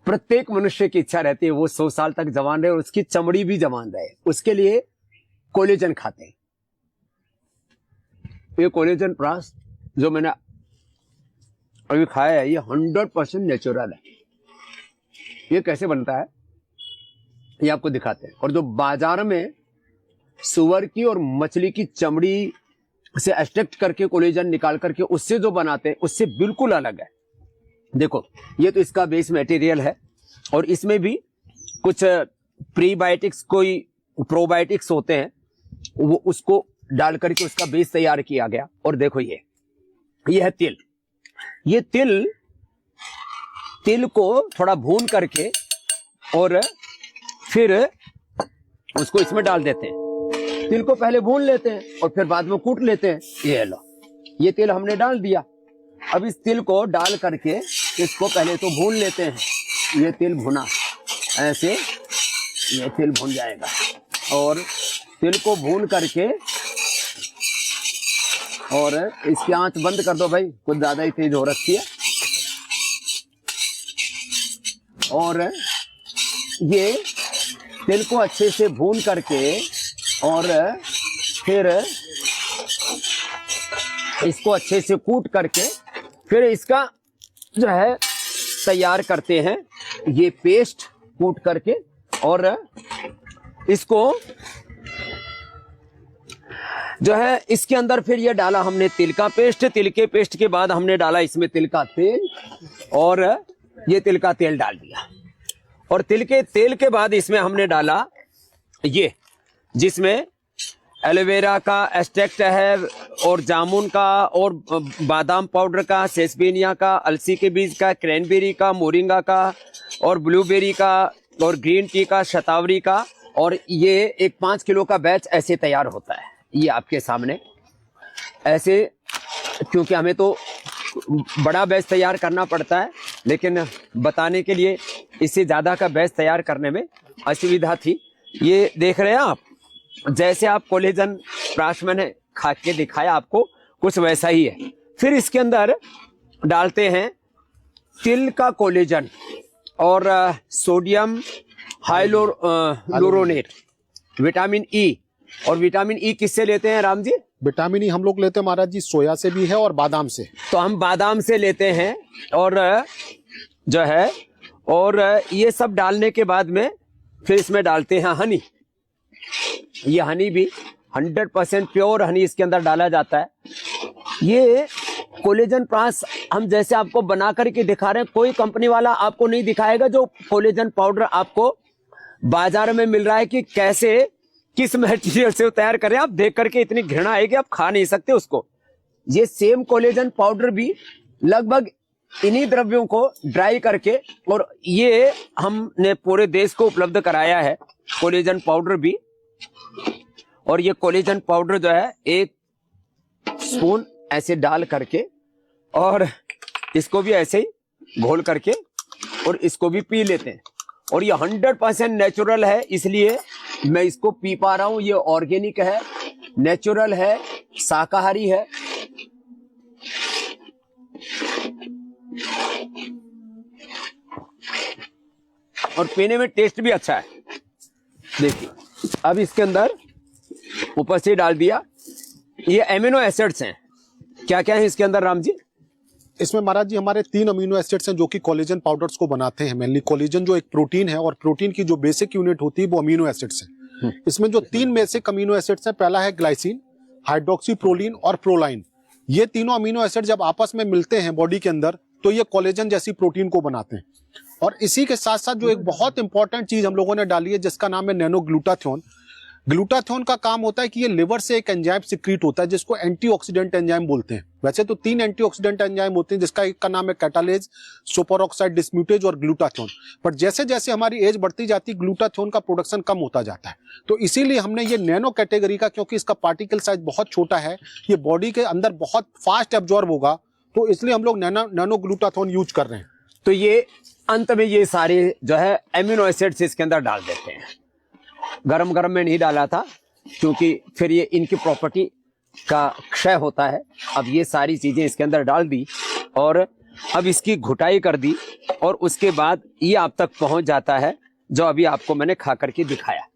प्रत्येक मनुष्य की इच्छा रहती है वो 100 साल तक जवान रहे और उसकी चमड़ी भी जवान रहे, उसके लिए कोलेजन खाते हैं। ये कोलेजन प्रास जो मैंने अभी खाया है ये 100% नेचुरल है। ये कैसे बनता है ये आपको दिखाते हैं। और जो बाजार में सुअर की और मछली की चमड़ी से एक्सट्रैक्ट करके कोलेजन निकाल करके उससे जो बनाते हैं उससे बिल्कुल अलग है। देखो ये तो इसका बेस मटेरियल है और इसमें भी कुछ प्रीबायोटिक्स कोई प्रोबायोटिक्स होते हैं वो उसको डाल करके उसका बेस तैयार किया गया। और देखो ये है तिल। ये तिल को थोड़ा भून करके और फिर उसको इसमें डाल देते हैं। तिल को पहले भून लेते हैं और फिर बाद में कूट लेते हैं। ये लो ये तिल हमने डाल दिया। अब इस तिल को डाल करके इसको पहले तो भून लेते हैं। ये तिल भुना ऐसे ये तिल भुन जाएगा और तिल को भून करके और इसकी आंच बंद कर दो भाई, कुछ ज्यादा ही तेज हो रखी है। और ये तिल को अच्छे से भून करके और फिर इसको अच्छे से कूट करके फिर इसका जो है तैयार करते हैं ये पेस्ट कूट करके। और इसको जो है इसके अंदर फिर ये डाला हमने तिल का पेस्ट। तिल के पेस्ट के बाद हमने डाला इसमें तिल का तेल और ये तिल का तेल डाल दिया। और तिल के तेल के बाद इसमें हमने डाला ये जिसमें एलोवेरा का एक्सट्रैक्ट है और जामुन का और बादाम पाउडर का, सेसपेनिया का, अलसी के बीज का, क्रैनबेरी का, मोरिंगा का और ब्लूबेरी का और ग्रीन टी का, शतावरी का। और ये एक 5 किलो का बैच ऐसे तैयार होता है। ये आपके सामने ऐसे, क्योंकि हमें तो बड़ा बैच तैयार करना पड़ता है लेकिन बताने के लिए इससे ज्यादा का बैच तैयार करने में असुविधा थी। ये देख रहे हैं आप, जैसे आप कोलेजन प्राश मैंने खा के दिखाया आपको कुछ वैसा ही है। फिर इसके अंदर डालते हैं तिल का कोलेजन और सोडियम हाइलोरोनेट, विटामिन ई। और विटामिन ई किससे लेते हैं राम जी? विटामिन ई हम लोग लेते हैं महाराज जी सोया से भी है और बादाम से। तो हम बादाम से लेते हैं और जो है और ये सब डालने के बाद में फिर इसमें डालते हैं हनी। ये हनी भी 100% प्योर हनी इसके अंदर डाला जाता है। ये कोलेजन प्राश हम जैसे आपको बना करके दिखा रहे हैं, कोई कंपनी वाला आपको नहीं दिखाएगा जो कोलेजन पाउडर आपको बाजार में मिल रहा है कि कैसे किस मटेरियल से तैयार करें। आप देख करके इतनी घृणा आएगी आप खा नहीं सकते उसको। ये सेम कोलेजन पाउडर भी लगभग इन्हीं द्रव्यों को ड्राई करके और ये हमने पूरे देश को उपलब्ध कराया है कोलेजन पाउडर भी। और ये कोलेजन पाउडर जो है 1 स्पून ऐसे डाल करके और इसको भी ऐसे ही घोल करके और इसको भी पी लेते हैं। और ये 100% नेचुरल है इसलिए मैं इसको पी पा रहा हूं। ये ऑर्गेनिक है, नेचुरल है, शाकाहारी है। और पीने में टेस्ट भी अच्छा है। देखिए अब इसके अंदर ऊपर से डाल दिया। ये एमिनो एसिड्स हैं। क्या क्या है इसके अंदर राम जी? इसमें महाराज जी हमारे 3 अमीनो एसिड्स हैं जो कि कोलेजन पाउडर्स को बनाते हैं। मेनली कोलेजन जो एक प्रोटीन है और प्रोटीन की जो बेसिक यूनिट होती है वो अमीनो एसिड्स है। इसमें जो 3 बेसिक अमीनो एसिड्स हैं, पहला है ग्लाइसिन, हाइड्रोक्सीप्रोलीन और प्रोलाइन। ये तीनों अमीनो एसिड जब आपस में मिलते हैं बॉडी के अंदर तो ये कोलेजन जैसी प्रोटीन को बनाते हैं। और इसी के साथ साथ जो एक बहुत इंपॉर्टेंट चीज हम लोगों ने डाली है जिसका नाम है नैनो ग्लूटाथियोन। ग्लूटाथियोन का काम होता है कि ये लिवर से एक एंजाइम सिक्रीट होता है जिसको एंटीऑक्सीडेंट एंजाइम बोलते हैं। वैसे तो 3 एंटीऑक्सीडेंट एंजाइम होते हैं जिसका एक का नाम है कैटालेज, सुपरऑक्साइड डिस्म्यूटेज और ग्लूटाथियोन। पर जैसे जैसे हमारी एज बढ़ती जाती है ग्लूटाथियोन का प्रोडक्शन कम होता जाता है। तो इसीलिए हमने ये नैनो कैटेगरी का, क्योंकि इसका पार्टिकल साइज बहुत छोटा है, ये बॉडी के अंदर बहुत फास्ट एब्जॉर्ब होगा, तो इसलिए हम लोग नैनो ग्लूटाथियोन यूज कर रहे हैं। तो ये अंत में ये सारे जो है एमिनो एसिड्स इसके अंदर डाल देते हैं। गरम गरम में नहीं डाला था क्योंकि फिर ये इनकी प्रॉपर्टी का क्षय होता है। अब ये सारी चीजें इसके अंदर डाल दी और अब इसकी घुटाई कर दी और उसके बाद ये आप तक पहुंच जाता है जो अभी आपको मैंने खा करके दिखाया।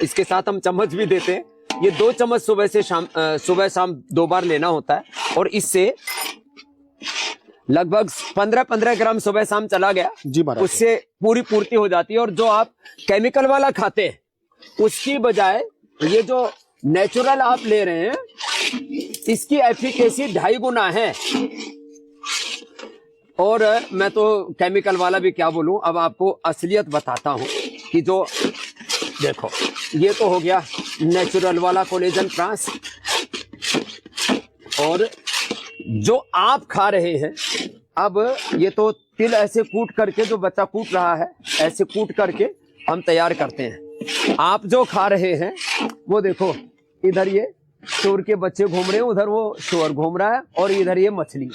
इसके साथ हम चम्मच भी देते हैं। ये 2 चम्मच सुबह शाम 2 बार लेना होता है और इससे लगभग 15-15 ग्राम सुबह शाम चला गया जी महाराज, उससे पूरी पूर्ति हो जाती है। और जो आप केमिकल वाला खाते हैं उसकी बजाय ये जो नेचुरल आप ले रहे हैं इसकी एफिकेसी 2.5 गुना है। और मैं तो केमिकल वाला भी क्या बोलूं, अब आपको असलियत बताता हूं कि जो देखो ये तो हो गया नेचुरल वाला कोलेजन प्रास, और जो आप खा रहे हैं अब ये तो तिल ऐसे कूट करके, जो बच्चा कूट रहा है ऐसे कूट करके हम तैयार करते हैं। आप जो खा रहे हैं वो देखो, इधर ये शुअर के बच्चे घूम रहे हैं, उधर वो शुअर घूम रहा है, और इधर ये मछली।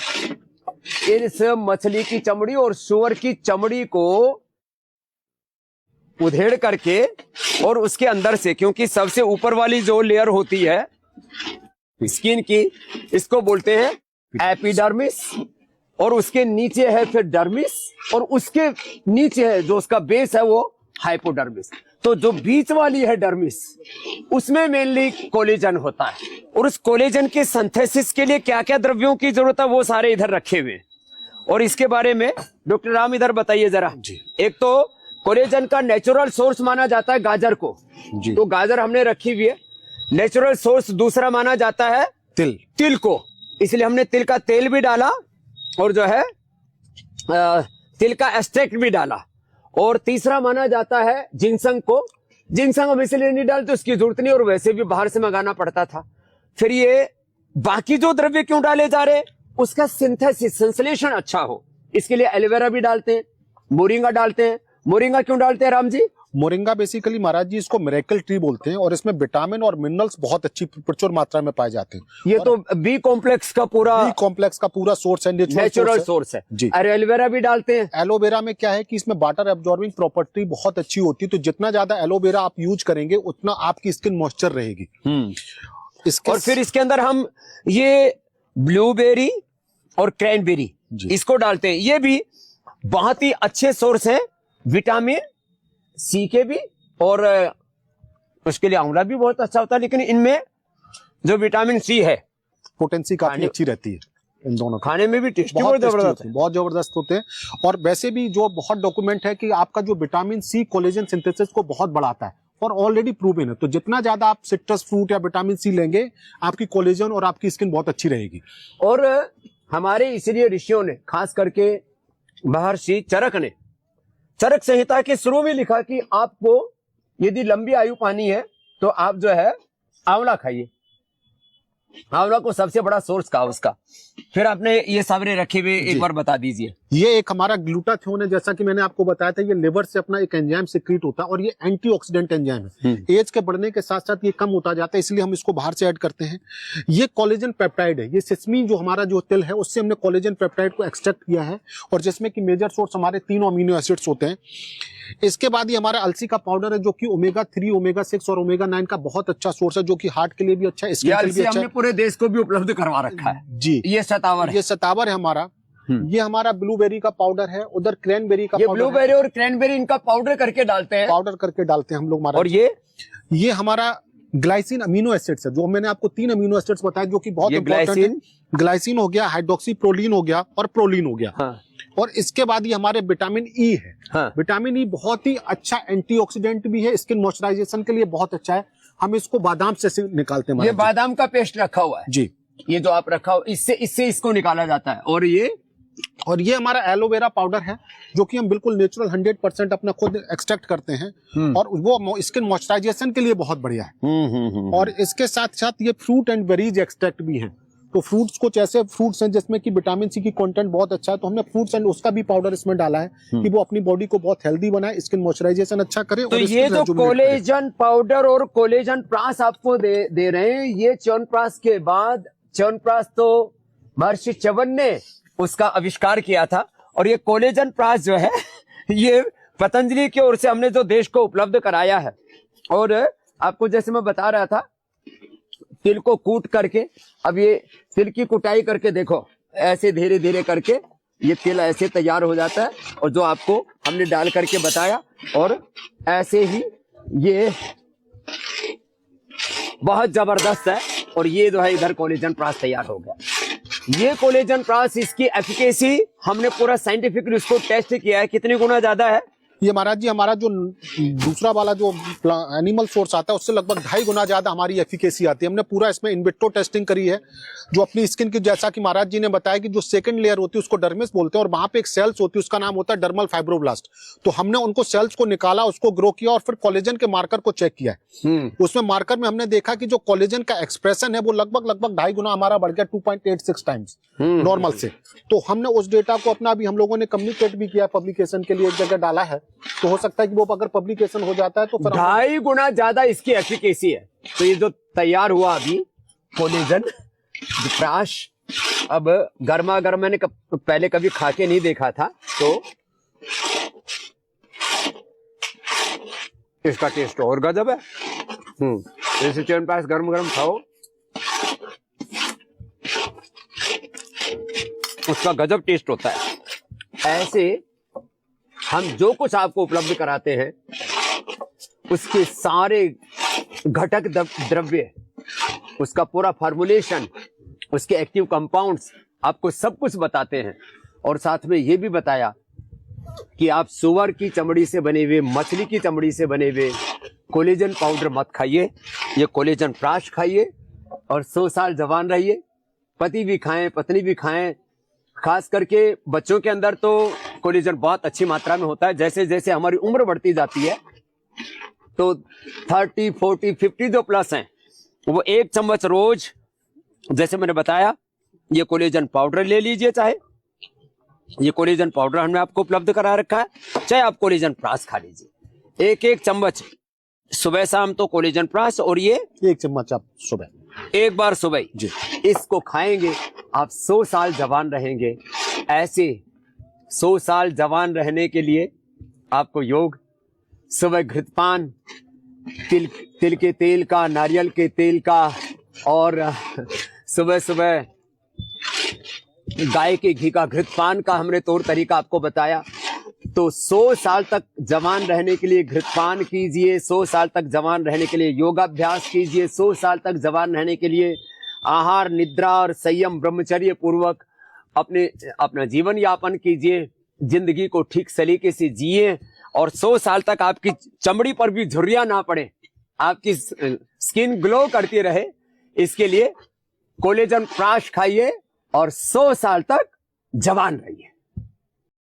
इस मछली की चमड़ी और शुअर की चमड़ी को उधेड़ करके और उसके अंदर से, क्योंकि सबसे ऊपर वाली जो लेयर होती है स्किन की, इसको बोलते हैं एपिडर्मिस, और उसके नीचे है फिर डर्मिस, और उसके नीचे है जो उसका बेस है वो हाइपोडर्मिस। तो जो बीच वाली है डर्मिस, उसमें मेनली कोलेजन होता है, और उस कोलेजन के सिंथेसिस के लिए क्या क्या द्रव्यों की जरूरत है वो सारे इधर रखे हुए हैं। और इसके बारे में डॉक्टर राम इधर बताइए जरा जी। एक तो कोलेजन का नेचुरल सोर्स माना जाता है गाजर को जी। तो गाजर हमने रखी हुई है। नेचुरल सोर्स दूसरा माना जाता है तिल को, इसलिए हमने तिल का तेल भी डाला और जो है तिल का एक्सट्रैक्ट भी डाला। और तीसरा माना जाता है जिनसंग को। जिनसंग हम इसलिए नहीं डालते, उसकी जरूरत नहीं, और वैसे भी बाहर से मंगाना पड़ता था। फिर ये बाकी जो द्रव्य क्यों डाले जा रहे, उसका सिंथेसिस संश्लेषण अच्छा हो, इसके लिए एलोवेरा भी डालते हैं, मोरिंगा डालते हैं। मोरिंगा क्यों डालते हैं राम जी? मोरिंगा बेसिकली महाराज जी इसको मिरेकल ट्री बोलते हैं, और इसमें विटामिन और मिनरल्स बहुत अच्छी प्रचुर मात्रा में पाए जाते हैं। ये तो बी कॉम्प्लेक्स का पूरा सोर्स है, नेचुरल सोर्स है जी। और एलोवेरा भी डालते हैं। एलोवेरा में क्या है कि इसमें वाटर एब्जॉर्बिंग प्रॉपर्टी बहुत अच्छी होती है, तो जितना ज्यादा एलोवेरा आप यूज करेंगे उतना आपकी स्किन मॉइस्चर रहेगी। और फिर इसके अंदर हम ये ब्लूबेरी और क्रैनबेरी इसको डालते हैं। ये भी बहुत ही अच्छे सोर्स हैं विटामिन सी के भी, और उसके लिए आंवला भी बहुत अच्छा होता है। लेकिन इनमें जो विटामिन सी है पोटेंसी काफी अच्छी रहती है, इन दोनों खाने में भी टेस्टी बहुत जबरदस्त होते हैं। और वैसे भी जो बहुत डॉक्यूमेंट है कि आपका जो विटामिन सी कोलेजन सिंथेसिस को बहुत बढ़ाता है, और ऑलरेडी प्रूवन है। तो जितना ज्यादा आप सिट्रस फ्रूट या विटामिन सी लेंगे, आपकी कोलेजन और आपकी स्किन बहुत अच्छी रहेगी। और हमारे इसलिए ऋषियों ने, खास करके महर्षि चरक ने चरक संहिता के शुरू में लिखा कि आपको यदि लंबी आयु पानी है तो आप जो है आंवला खाइए। आंवला को सबसे बड़ा सोर्स कहा उसका। फिर आपने ये सावरे रखे हुए एक बार बता दीजिए। ये एक हमारा ग्लूटाथियोन है, जैसा कि मैंने आपको बताया था, ये लिवर से अपना एक एंजाइम सिक्रीट होता है, और ये एंटीऑक्सीडेंट एंजाइम है। एज के बढ़ने के साथ साथ ये कम होता जाता है, इसलिए हम इसको बाहर से ऐड करते हैं। ये कोलेजन पेप्टाइड है। ये सिसमी जो हमारा जो तिल है उससे हमने कोलेजन पेप्टाइड को एक्सट्रैक्ट किया है, और जिसमें कि मेजर सोर्स हमारे 3 अमीनो एसिड्स होते हैं। इसके बाद ये हमारा अलसी का पाउडर है, जो कि ओमेगा 3, ओमेगा 6 और ओमेगा 9 का बहुत अच्छा सोर्स है, जो कि हार्ट के लिए भी अच्छा है, स्किन के लिए भी अच्छा है। पूरे देश को भी उपलब्ध करवा रखा है जी। ये सतावर है हमारा। ये हमारा ब्लूबेरी का पाउडर है, उधर क्रैनबेरी का पाउडर। ब्लूबेरी और क्रैनबेरी इनका पाउडर करके डालते हैं हम लोग। और ये हमारा ग्लाइसिन अमीनो एसिड्स है, जो मैंने आपको 3 अमीनो एसिड्स बताए, जो कि बहुत इंपॉर्टेंट है। ग्लाइसिन हो गया, हाइड्रोक्सी प्रोलीन हो गया, और प्रोलीन हो गया। हाँ। और इसके बाद ये हमारे विटामिन ई है। हाँ। विटामिन ई बहुत ही अच्छा एंटीऑक्सीडेंट भी है, स्किन मॉइस्चराइजेशन के लिए बहुत अच्छा है। हम इसको बादाम से निकालते हैं। ये बादाम का पेस्ट रखा हुआ है जी, ये जो आप रखा हो, इससे इसको निकाला जाता है। और ये हमारा एलोवेरा पाउडर है, जो कि हम बिल्कुल नेचुरल 100% अपना खुद एक्सट्रैक्ट करते हैं, और वो स्किन मॉइस्चराइजेशन के लिए बहुत बढ़िया है। और इसके साथ साथ ये फ्रूट एंड बेरीज एक्सट्रैक्ट भी है। तो फ्रूट्स को, जैसे फ्रूट्स हैं जिसमें कि विटामिन सी की कंटेंट बहुत अच्छा है, तो हमने फ्रूट्स एंड उसका भी पाउडर इसमें डाला है कि वो अपनी बॉडी को बहुत हेल्दी बनाए, स्किन मॉइस्चराइजेशन अच्छा करे। तो ये जो कोलेजन पाउडर और कोलेजन प्रास आपको दे रहे हैं, ये च्यवनप्राश के बाद, च्यवनप्राश तो महर्षि च्यवन ने उसका आविष्कार किया था, और ये कोलेजन प्राश जो है ये पतंजलि की ओर से हमने जो देश को उपलब्ध कराया है। और आपको जैसे मैं बता रहा था, तिल को कूट करके, अब ये तिल की कुटाई करके देखो, ऐसे धीरे धीरे करके ये तेल ऐसे तैयार हो जाता है, और जो आपको हमने डाल करके बताया, और ऐसे ही ये बहुत जबरदस्त है। और ये जो है इधर कोलेजन प्राश तैयार हो गया। ये कोलेजन प्राश, इसकी एफिकेसी हमने पूरा साइंटिफिकली उसको टेस्ट किया है, कितनी गुना ज्यादा है। ये महाराज जी हमारा जो दूसरा वाला जो एनिमल सोर्स आता है उससे लगभग 2.5 गुना ज्यादा हमारी एफिकेसी आती है। हमने पूरा इसमें इन विट्रो टेस्टिंग करी है, जो अपनी स्किन की, जैसा कि महाराज जी ने बताया कि जो सेकंड लेयर होती है उसको डर्मिस बोलते हैं, और वहां पे एक सेल्स होती है उसका नाम होता है डर्मल फाइब्रोब्लास्ट। तो हमने उनको सेल्स को निकाला, उसको ग्रो किया और फिर कोलेजन के मार्कर को चेक किया है। उसमें मार्कर में हमने देखा कि जो कोलेजन का एक्सप्रेशन है वो लगभग 2.5 गुना हमारा बढ़ गया, 2.86 टाइम्स नॉर्मल से। तो हमने उस डेटा को अपना अभी हम लोगों ने कम्युनिकेट भी किया, पब्लिकेशन के लिए एक जगह डाला है। तो हो सकता है कि वो अगर पब्लिकेशन हो जाता है तो फिर 2.5 गुना ज्यादा इसकी एफिकेसी है। तो ये जो तैयार हुआ अभी कोलेजन प्राश, अब गर्मा गर्म, मैंने पहले कभी खा के नहीं देखा था, तो इसका टेस्ट और गजब है। जैसे च्यवनप्राश गर्म गर्म खाओ, उसका गजब टेस्ट होता है। ऐसे हम जो कुछ आपको उपलब्ध कराते हैं उसके सारे घटक द्रव्य, उसका पूरा फॉर्मुलेशन, उसके एक्टिव कंपाउंड्स, आपको सब कुछ बताते हैं। और साथ में ये भी बताया कि आप सुअर की चमड़ी से बने हुए, मछली की चमड़ी से बने हुए कोलेजन पाउडर मत खाइए, ये कोलेजन प्राश खाइए और 100 साल जवान रहिए। पति भी खाएं, पत्नी भी खाएं। खास करके बच्चों के अंदर तो कोलेजन बहुत अच्छी मात्रा में होता है। जैसे जैसे हमारी उम्र बढ़ती जाती है तो 30, 40, 50 जो प्लस हैं, वो 1 चम्मच रोज, जैसे मैंने बताया, ये कोलेजन पाउडर ले लीजिए। चाहे ये कोलेजन पाउडर हमने आपको उपलब्ध करा रखा है, चाहे आप कोलेजन प्राश खा लीजिए। 1-1 चम्मच सुबह शाम तो कोलेजन प्राश, और ये 1 चम्मच आप सुबह, एक बार सुबह जी इसको खाएंगे, आप 100 साल जवान रहेंगे। ऐसे 100 साल जवान रहने के लिए आपको योग, सुबह घृतपान, तिल के तेल का, नारियल के तेल का, और सुबह सुबह गाय के घी का घृतपान का हमने तौर तरीका आपको बताया। तो 100 साल तक जवान रहने के लिए घृतपान कीजिए, 100 साल तक जवान रहने के लिए योगाभ्यास कीजिए, 100 साल तक जवान रहने के लिए आहार, निद्रा और संयम ब्रह्मचर्य पूर्वक अपना जीवन यापन कीजिए, जिंदगी को ठीक सलीके से जिए, और 100 साल तक आपकी चमड़ी पर भी झुर्रियां ना पड़े, आपकी स्किन ग्लो करती रहे। इसके लिए कोलेजन प्राश खाइए और 100 साल तक जवान रहिए।